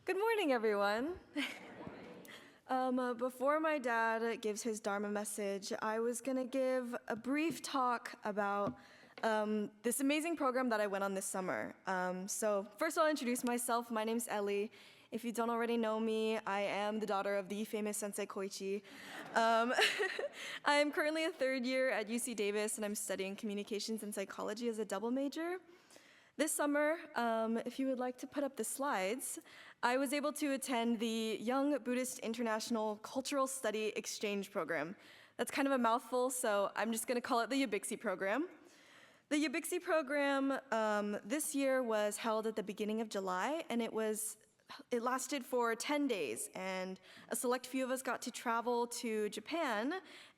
Good morning, everyone. Before my dad gives his Dharma message, I was going to give a brief talk about this amazing program that I went on this summer. So first I'll introduce myself. My name's Ellie. If you don't already know me, I am the daughter of the famous Sensei Koichi. I am currently a third year at UC Davis, and I'm studying communications and psychology as a double major. This summer, if you would like to put up the slides, I was able to attend the Young Buddhist International Cultural Study Exchange Program. That's kind of a mouthful, so I'm just going to call it the Yabixi program. The Yabixi program this year was held at the beginning of July, and it lasted for 10 days, and a select few of us got to travel to Japan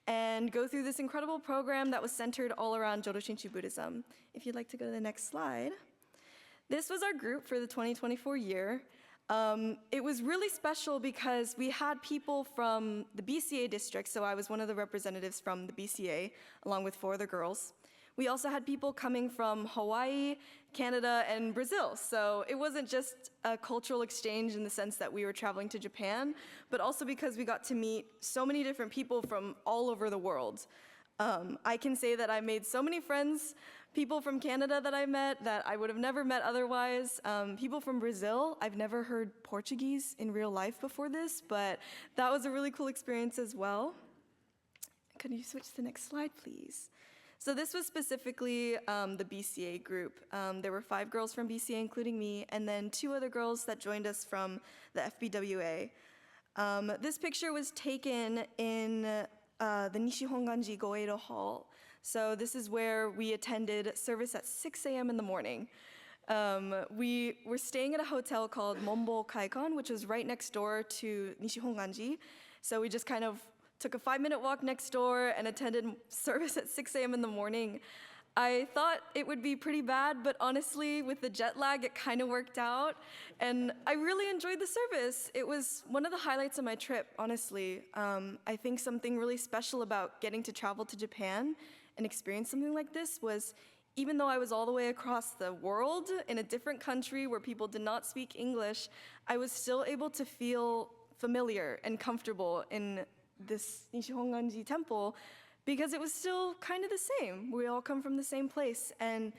and go through this incredible program that was centered all around Jodo Shinshu Buddhism. If you'd like to go to the next slide. This was our group for the 2024 year. It was really special because we had people from the BCA district, so I was one of the representatives from the BCA, along with 4 other girls. We also had people coming from Hawaii, Canada, and Brazil. So it wasn't just a cultural exchange in the sense that we were traveling to Japan, but also because we got to meet so many different people from all over the world. I can say that I made so many friends, people from Canada that I met that I would have never met otherwise. People from Brazil, I've never heard Portuguese in real life before this, but that was a really cool experience as well. Could you switch to the next slide, please? So this was specifically the BCA group. There were 5 girls from BCA, including me, and then 2 other girls that joined us from the FBWA. This picture was taken in the Nishihonganji Goeido Hall. So this is where we attended service at 6 a.m. in the morning. We were staying at a hotel called Mombo Kaikon, which was right next door to Nishihonganji. So we just kind of took a 5-minute walk next door and attended service at 6 a.m. in the morning. I thought it would be pretty bad, but honestly, with the jet lag, it kind of worked out. And I really enjoyed the service. It was one of the highlights of my trip, honestly. I think something really special about getting to travel to Japan and experience something like this was, even though I was all the way across the world in a different country where people did not speak English, I was still able to feel familiar and comfortable in this Nishihonganji temple because it was still kind of the same. We all come from the same place, and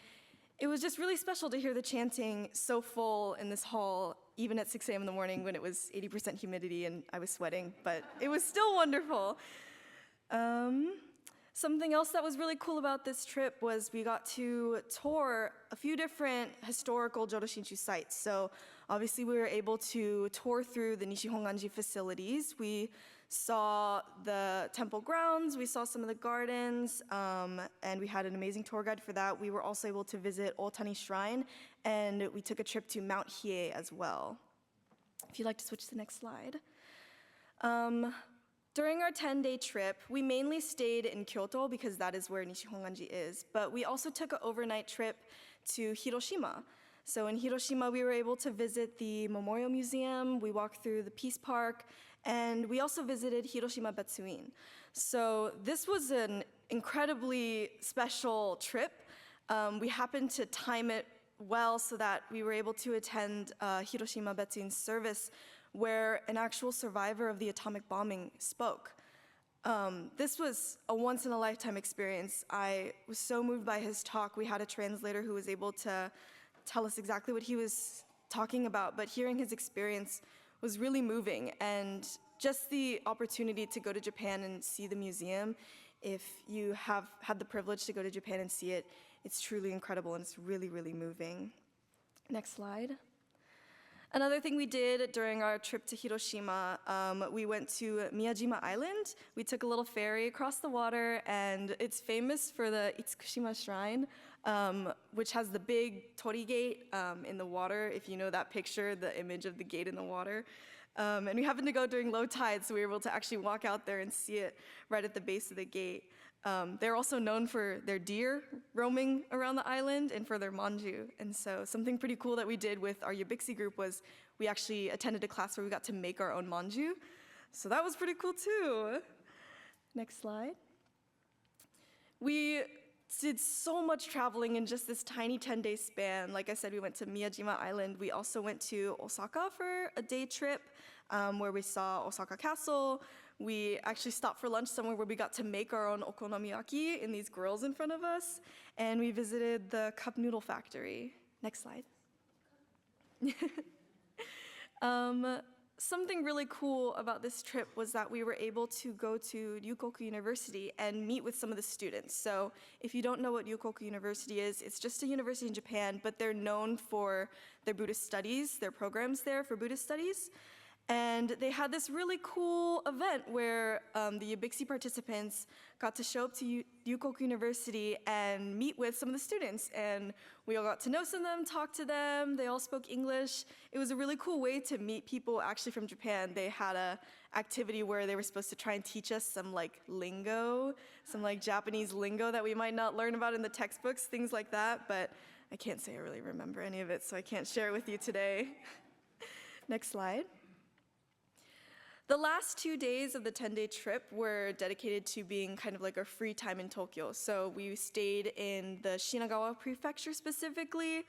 it was just really special to hear the chanting so full in this hall, even at 6 a.m. in the morning when it was 80% humidity and I was sweating, but it was still wonderful. Something else that was really cool about this trip was we got to tour a few different historical Jodo Shinshu sites. So obviously we were able to tour through the Nishihonganji facilities. We saw the temple grounds, we saw some of the gardens, and we had an amazing tour guide for that. We were also able to visit Otani Shrine, and we took a trip to Mount Hiei as well. If you'd like to switch to the next slide. During our 10-day trip, we mainly stayed in Kyoto because that is where Nishihonganji is, but we also took an overnight trip to Hiroshima. So in Hiroshima, we were able to visit the Memorial Museum, we walked through the Peace Park, and we also visited Hiroshima Betsuin. So this was an incredibly special trip. We happened to time it well so that we were able to attend Hiroshima Betsuin's service where an actual survivor of the atomic bombing spoke. This was a once-in-a-lifetime experience. I was so moved by his talk. We had a translator who was able to tell us exactly what he was talking about, but hearing his experience was really moving. And just the opportunity to go to Japan and see the museum, if you have had the privilege to go to Japan and see it, it's truly incredible and it's really, really moving. Next slide. Another thing we did during our trip to Hiroshima, we went to Miyajima Island. We took a little ferry across the water, and it's famous for the Itsukushima Shrine, which has the big torii gate in the water, if you know that picture, the image of the gate in the water. And we happened to go during low tide, so we were able to actually walk out there and see it right at the base of the gate. They're also known for their deer roaming around the island and for their manju. And so something pretty cool that we did with our Yabixi group was we actually attended a class where we got to make our own manju. So that was pretty cool too. Next slide. We did so much traveling in just this tiny 10-day span. Like I said, we went to Miyajima Island. We also went to Osaka for a day trip where we saw Osaka Castle. We actually stopped for lunch somewhere where we got to make our own okonomiyaki in these grills in front of us. And we visited the cup noodle factory. Next slide. Something really cool about this trip was that we were able to go to Ryukoku University and meet with some of the students. So if you don't know what Ryukoku University is, it's just a university in Japan, but they're known for their Buddhist studies, their programs there for Buddhist studies. And they had this really cool event where the Ubixi participants got to show up to Ryukoku University and meet with some of the students. And we all got to know some of them, talk to them. They all spoke English. It was a really cool way to meet people actually from Japan. They had a activity where they were supposed to try and teach us some like lingo, some like Japanese lingo that we might not learn about in the textbooks, things like that. But I can't say I really remember any of it, so I can't share it with you today. Next slide. The last 2 days of the 10-day trip were dedicated to being kind of like our free time in Tokyo. So we stayed in the Shinagawa prefecture specifically,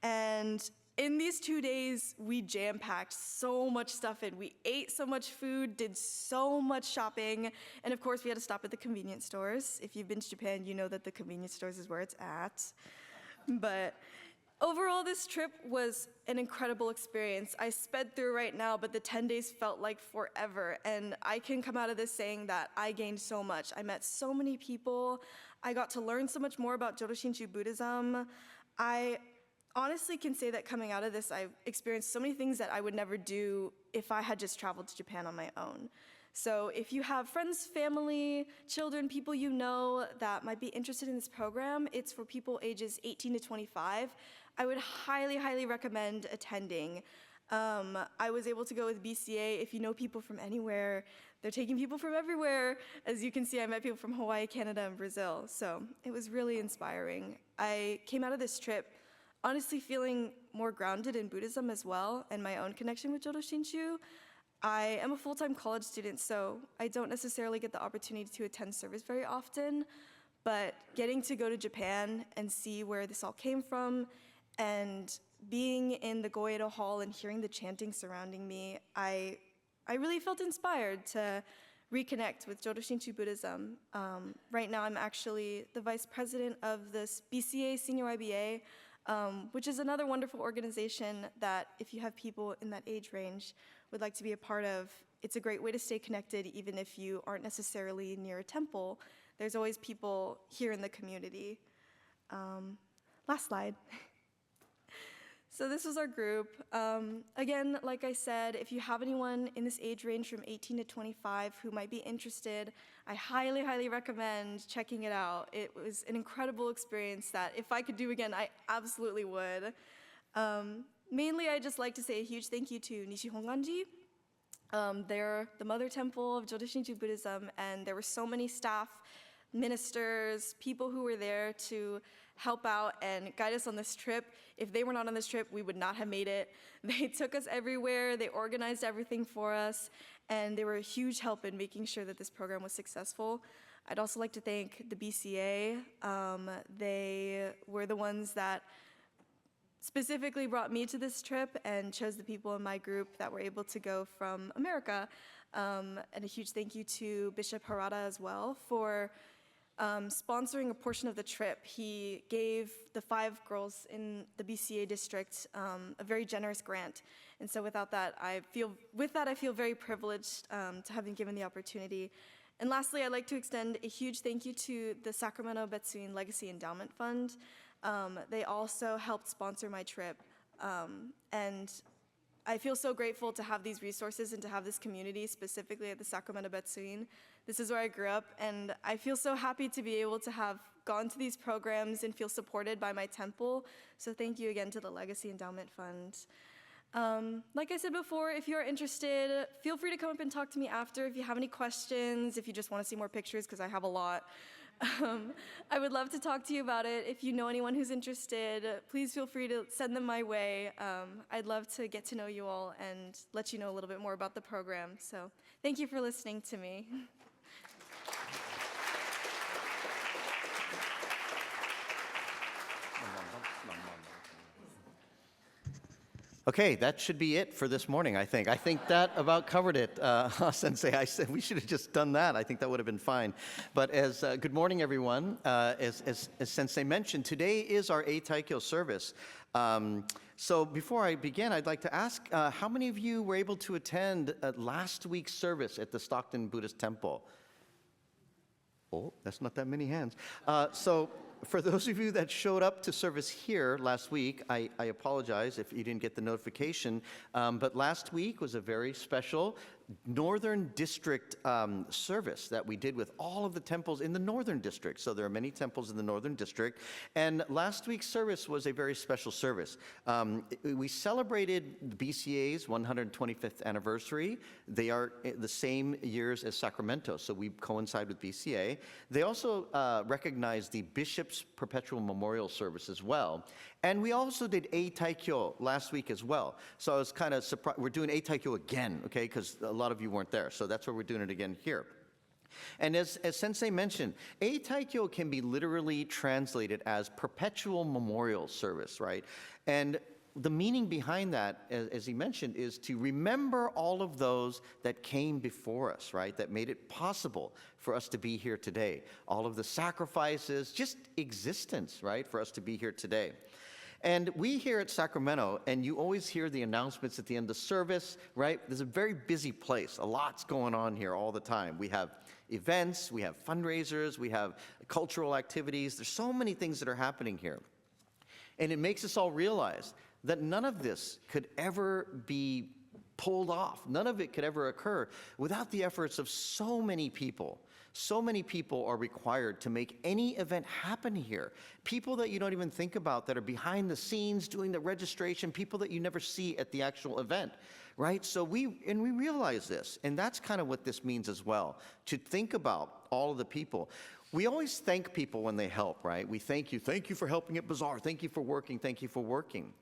and in these 2 days, we jam-packed so much stuff in. We ate so much food, did so much shopping, and of course we had to stop at the convenience stores. If you've been to Japan, you know that the convenience stores is where it's at. But overall, this trip was an incredible experience. I sped through right now, but the 10 days felt like forever. And I can come out of this saying that I gained so much. I met so many people. I got to learn so much more about Jodo Shinshu Buddhism. I honestly can say that coming out of this, I've experienced so many things that I would never do if I had just traveled to Japan on my own. So if you have friends, family, children, people you know that might be interested in this program, it's for people ages 18 to 25. I would highly, highly recommend attending. I was able to go with BCA. If you know people from anywhere, they're taking people from everywhere. As you can see, I met people from Hawaii, Canada, and Brazil. So it was really inspiring. I came out of this trip honestly feeling more grounded in Buddhism as well and my own connection with Jodo Shinshu. I am a full-time college student, so I don't necessarily get the opportunity to attend service very often, but getting to go to Japan and see where this all came from and being in the Goedo Hall and hearing the chanting surrounding me, I really felt inspired to reconnect with Jodo Shinshu Buddhism. Right now I'm actually the vice president of this BCA Senior IBA, which is another wonderful organization that if you have people in that age range would like to be a part of, it's a great way to stay connected even if you aren't necessarily near a temple. There's always people here in the community. Last slide. So this was our group. Again, like I said, if you have anyone in this age range from 18 to 25 who might be interested, I highly, highly recommend checking it out. It was an incredible experience that if I could do again, I absolutely would. Mainly, I'd just like to say a huge thank you to Nishi Honganji. They're the mother temple of Jodo Shinshu Buddhism, and there were so many staff, ministers, people who were there to help out and guide us on this trip. If they were not on this trip, we would not have made it. They took us everywhere, they organized everything for us, and they were a huge help in making sure that this program was successful. I'd also like to thank the BCA. They were the ones that specifically brought me to this trip and chose the people in my group that were able to go from America. And a huge thank you to Bishop Harada as well for sponsoring a portion of the trip. He gave the 5 girls in the BCA district a very generous grant. And so with that, I feel very privileged to have been given the opportunity. And lastly, I'd like to extend a huge thank you to the Sacramento Betsuin Legacy Endowment Fund. They also helped sponsor my trip. And I feel so grateful to have these resources and to have this community, specifically at the Sacramento Betsuin. This is where I grew up, and I feel so happy to be able to have gone to these programs and feel supported by my temple. So thank you again to the Legacy Endowment Fund. Like I said before, if you're interested, feel free to come up and talk to me after if you have any questions, if you just want to see more pictures, because I have a lot. I would love to talk to you about it. If you know anyone who's interested, please feel free to send them my way. I'd love to get to know you all and let you know a little bit more about the program. So thank you for listening to me. Okay, that should be it for this morning, I think. I think that about covered it, Sensei. I said we should have just done that. I think that would have been fine. But good morning, everyone. As Sensei mentioned, today is our Eitaikyo service. So before I begin, I'd like to ask, how many of you were able to attend last week's service at the Stockton Buddhist Temple? Oh, that's not that many hands. So for those of you that showed up to service here last week, I apologize if you didn't get the notification, but last week was a very special Northern District service that we did with all of the temples in the Northern District. So there are many temples in the Northern District, and last week's service was a very special service. We celebrated the BCA's 125th anniversary. They are the same years as Sacramento, so we coincide with BCA. They also recognized the Bishop's Perpetual Memorial Service as well. And we also did Eitaikyo last week as well. So I was kind of surprised. We're doing Eitaikyo again, okay, because a lot of you weren't there. So that's where we're doing it again here. And as Sensei mentioned, Eitaikyo can be literally translated as perpetual memorial service, right? And the meaning behind that, as he mentioned, is to remember all of those that came before us, right? That made it possible for us to be here today. All of the sacrifices, just existence, right? For us to be here today. And we here at Sacramento, and you always hear the announcements at the end of service, right? There's a very busy place. A lot's going on here all the time. We have events, we have fundraisers, we have cultural activities. There's so many things that are happening here. And it makes us all realize that none of this could ever be pulled off. None of it could ever occur without the efforts of so many people. So many people are required to make any event happen here. People that you don't even think about that are behind the scenes doing the registration, people that you never see at the actual event, right? So we realize this, and that's kind of what this means as well, to think about all of the people. We always thank people when they help, right? We thank you for helping at Bazaar, thank you for working.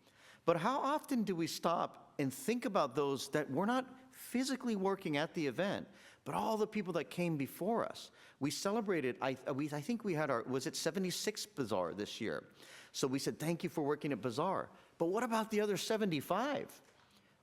But how often do we stop and think about those that were not physically working at the event, but all the people that came before us? We celebrated, I think we had was it 76th Bazaar this year? So we said, thank you for working at Bazaar. But what about the other 75?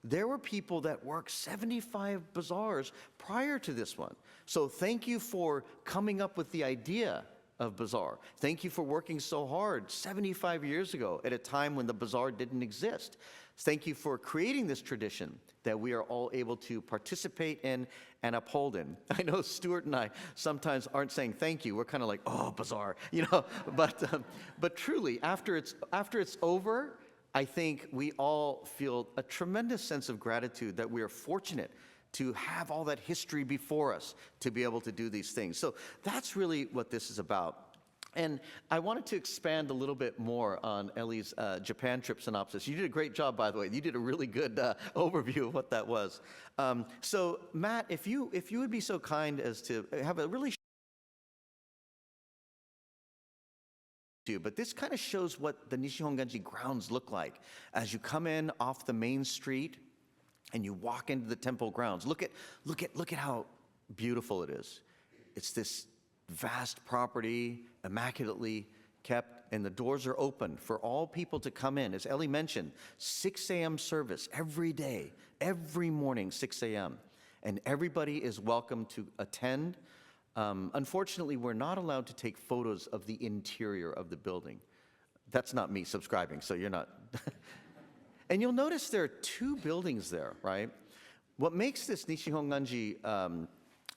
There were people that worked 75 bazaars prior to this one. So thank you for coming up with the idea of Bazaar. Thank you for working so hard 75 years ago at a time when the Bazaar didn't exist. Thank you for creating this tradition that we are all able to participate in and uphold in. I know Stuart and I sometimes aren't saying thank you. We're kind of like, oh, Bazaar, you know. But truly, after it's over, I think we all feel a tremendous sense of gratitude that we are fortunate to have all that history before us to be able to do these things. So that's really what this is about. And I wanted to expand a little bit more on Ellie's Japan trip synopsis. You did a great job, by the way. You did a really good overview of what that was. So Matt, if you would be so kind as to have a really but this kind of shows what the Nishihonganji grounds look like as you come in off the main street and you walk into the temple grounds. Look at how beautiful it is. It's this vast property, immaculately kept, and the doors are open for all people to come in. As Ellie mentioned, 6 a.m. service every day, every morning, 6 a.m. And everybody is welcome to attend. Unfortunately, we're not allowed to take photos of the interior of the building. That's not me subscribing, so you're not. And you'll notice there are 2 buildings there, right? What makes this Nishihonganji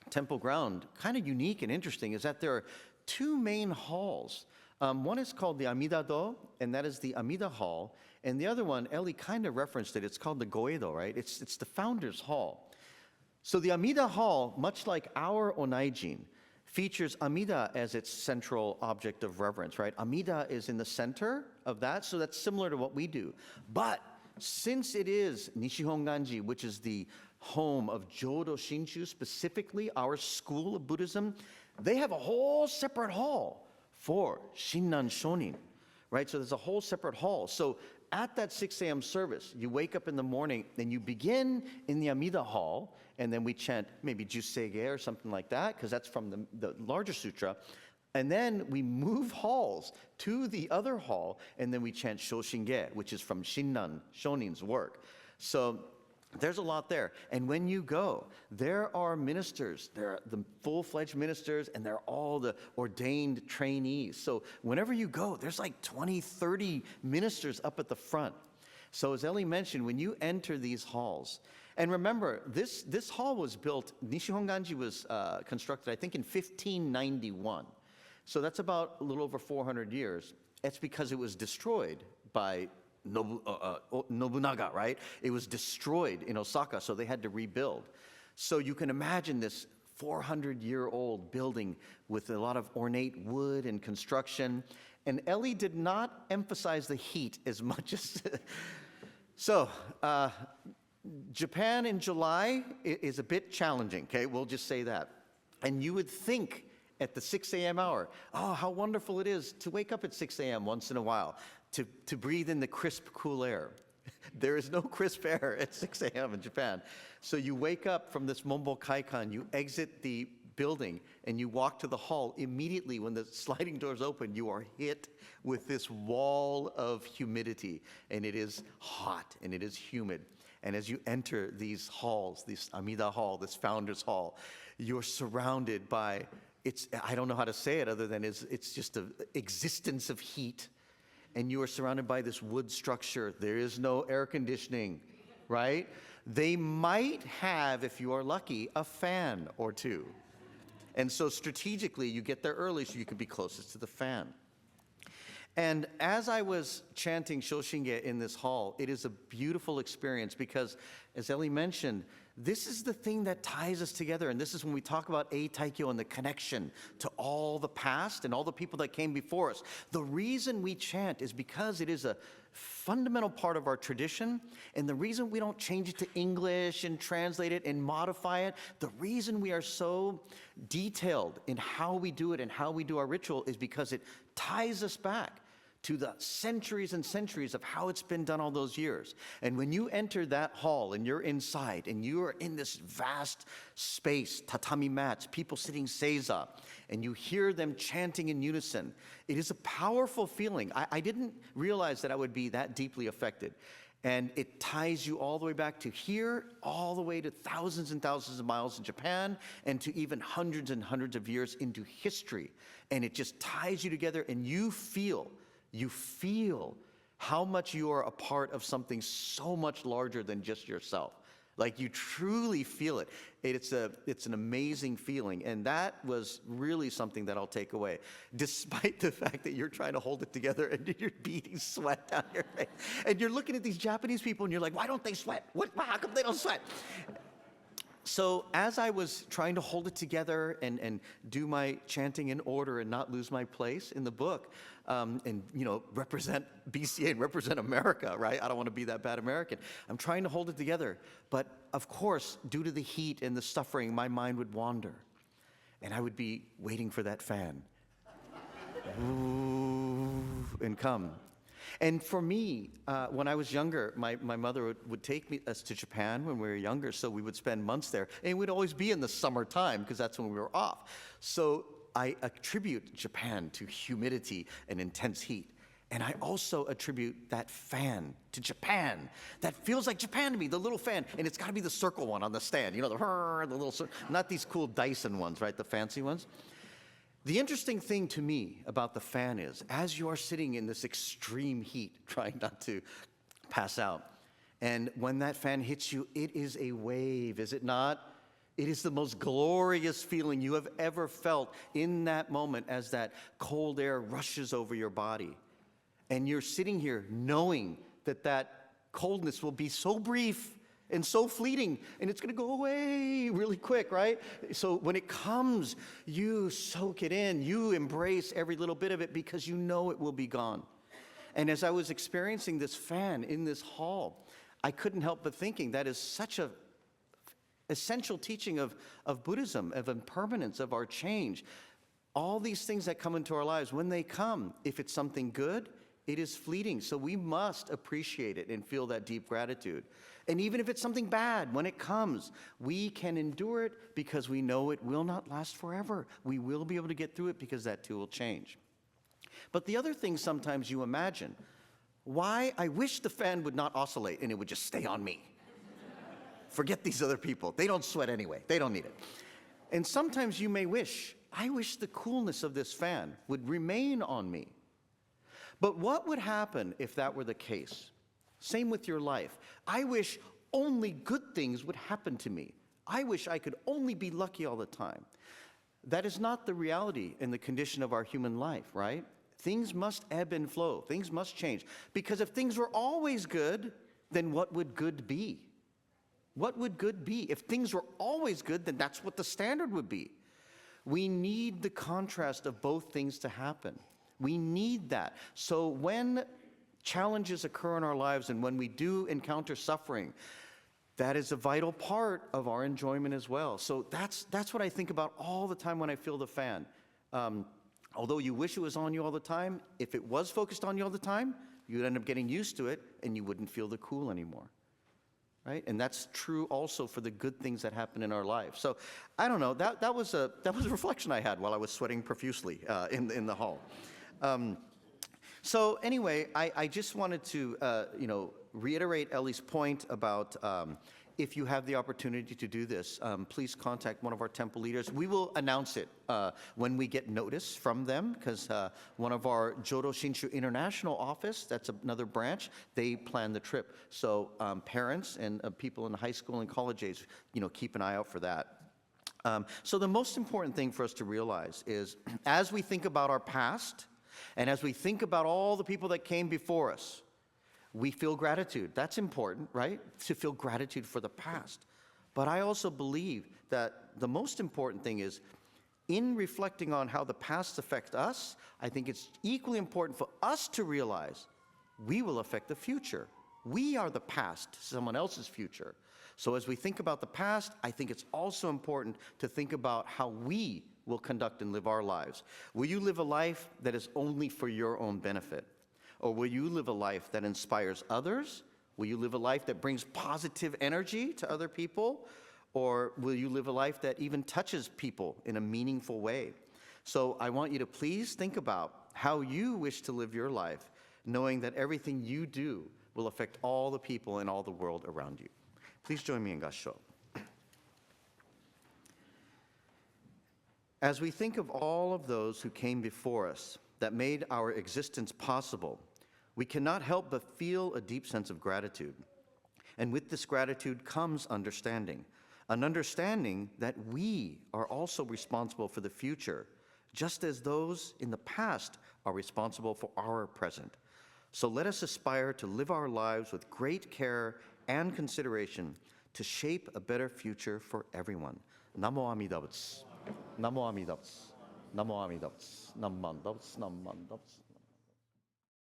temple ground kind of unique and interesting is that there are 2 main halls. One is called the Amida-do, and that is the Amida Hall. And the other one, Ellie kind of referenced it, it's called the Goedo, right? It's the Founders Hall. So the Amida Hall, much like our Onaijin, features Amida as its central object of reverence, right? Amida is in the center of that, so that's similar to what we do. But since it is Nishihonganji, which is the home of Jodo Shinshu, specifically our school of Buddhism, they have a whole separate hall for Shinnan Shonin, right? So there's a whole separate hall. So at that 6 a.m. service, you wake up in the morning and you begin in the Amida Hall, and then we chant maybe Jusege or something like that, because that's from the larger sutra. And then we move halls to the other hall, and then we chant Shoshinge, which is from Shinnan, Shonin's work. So there's a lot there. And when you go, there are ministers. There are the full-fledged ministers, and they're all the ordained trainees. So whenever you go, there's like 20, 30 ministers up at the front. So as Ellie mentioned, when you enter these halls, and remember, this hall was built, Nishihonganji was constructed, I think, in 1591. So that's about a little over 400 years. It's because it was destroyed by Nobunaga, right? It was destroyed in Osaka, so they had to rebuild. So you can imagine this 400-year-old building with a lot of ornate wood and construction. And Ellie did not emphasize the heat as much as... So, Japan in July is a bit challenging, okay? We'll just say that. And you would think at the 6 a.m. hour, oh, how wonderful it is to wake up at 6 a.m. once in a while, to breathe in the crisp, cool air. There is no crisp air at 6 a.m. in Japan. So you wake up from this Mombo Kaikan, you exit the building, and you walk to the hall. Immediately when the sliding doors open, you are hit with this wall of humidity, and it is hot, and it is humid. And as you enter these halls, this Amida Hall, this Founders Hall, you're surrounded by, I don't know how to say it other than it's just an existence of heat. And you are surrounded by this wood structure. There is no air conditioning, right? They might have, if you are lucky, a fan or two. And so strategically, you get there early so you can be closest to the fan. And as I was chanting Shoshinge in this hall, it is a beautiful experience because, as Ellie mentioned, this is the thing that ties us together. And this is when we talk about Eitaikyo and the connection to all the past and all the people that came before us. The reason we chant is because it is a fundamental part of our tradition. And the reason we don't change it to English and translate it and modify it, the reason we are so detailed in how we do it and how we do our ritual is because it ties us back to the centuries and centuries of how it's been done all those years. And when you enter that hall and you're inside and you are in this vast space, tatami mats, people sitting seiza, and you hear them chanting in unison, it is a powerful feeling. I didn't realize that I would be that deeply affected. And it ties you all the way back to here, all the way to thousands and thousands of miles in Japan, and to even hundreds and hundreds of years into history. And it just ties you together, and you feel how much you are a part of something so much larger than just yourself. Like you truly feel it. It's an amazing feeling. And that was really something that I'll take away. Despite the fact that you're trying to hold it together and you're beating sweat down your face. And you're looking at these Japanese people and you're like, why don't they sweat? How come they don't sweat? So as I was trying to hold it together and do my chanting in order and not lose my place in the book, and represent BCA and represent America, right? I don't want to be that bad American. I'm trying to hold it together, but of course, due to the heat and the suffering, my mind would wander, and I would be waiting for that fan, ooh, and come. And for me, when I was younger, my mother would take us to Japan when we were younger, so we would spend months there. And it would always be in the summertime, because that's when we were off. So I attribute Japan to humidity and intense heat. And I also attribute that fan to Japan. That feels like Japan to me, the little fan. And it's got to be the circle one on the stand, the little, not these cool Dyson ones, right, the fancy ones. The interesting thing to me about the fan is, as you are sitting in this extreme heat, trying not to pass out, and when that fan hits you, it is a wave, is it not? It is the most glorious feeling you have ever felt in that moment as that cold air rushes over your body. And you're sitting here knowing that that coldness will be so brief and so fleeting, and it's going to go away really quick, right? So when it comes, you soak it in. You embrace every little bit of it because you know it will be gone. And as I was experiencing this fan in this hall, I couldn't help but thinking that is such a essential teaching of Buddhism, of impermanence, of our change. All these things that come into our lives, when they come, if it's something good, It is fleeting, so we must appreciate it and feel that deep gratitude. And even if it's something bad, when it comes, we can endure it because we know it will not last forever. We will be able to get through it because that too will change. But the other thing sometimes you imagine, why I wish the fan would not oscillate and it would just stay on me. Forget these other people. They don't sweat anyway. They don't need it. And sometimes you may wish, I wish the coolness of this fan would remain on me. But what would happen if that were the case? Same with your life. I wish only good things would happen to me. I wish I could only be lucky all the time. That is not the reality and the condition of our human life, right? Things must ebb and flow. Things must change. Because if things were always good, then what would good be? What would good be? If things were always good, then that's what the standard would be. We need the contrast of both things to happen. We need that. So when challenges occur in our lives and when we do encounter suffering, that is a vital part of our enjoyment as well. So that's what I think about all the time when I feel the fan. Although you wish it was on you all the time, if it was focused on you all the time, you'd end up getting used to it and you wouldn't feel the cool anymore. Right? And that's true also for the good things that happen in our lives. So I don't know, that was a reflection I had while I was sweating profusely in the hall. So anyway, I just wanted to reiterate Ellie's point about if you have the opportunity to do this, please contact one of our temple leaders. We will announce it when we get notice from them, because one of our Jodo Shinshu International Office, that's another branch, they plan the trip. So parents and people in high school and college age, keep an eye out for that. So the most important thing for us to realize is, as we think about our past, and as we think about all the people that came before us, we feel gratitude. That's important, right? To feel gratitude for the past. But I also believe that the most important thing is, in reflecting on how the past affects us, I think it's equally important for us to realize we will affect the future. We are the past, someone else's future. So as we think about the past, I think it's also important to think about how we will conduct and live our lives. Will you live a life that is only for your own benefit? Or will you live a life that inspires others? Will you live a life that brings positive energy to other people? Or will you live a life that even touches people in a meaningful way? So I want you to please think about how you wish to live your life, knowing that everything you do will affect all the people in all the world around you. Please join me in Gassho. As we think of all of those who came before us that made our existence possible, we cannot help but feel a deep sense of gratitude. And with this gratitude comes understanding, an understanding that we are also responsible for the future, just as those in the past are responsible for our present. So let us aspire to live our lives with great care and consideration to shape a better future for everyone. Namo Amida Butsu. Namo Amida Butsu. Namo Amida Butsu. Namman Butsu. Namman Butsu.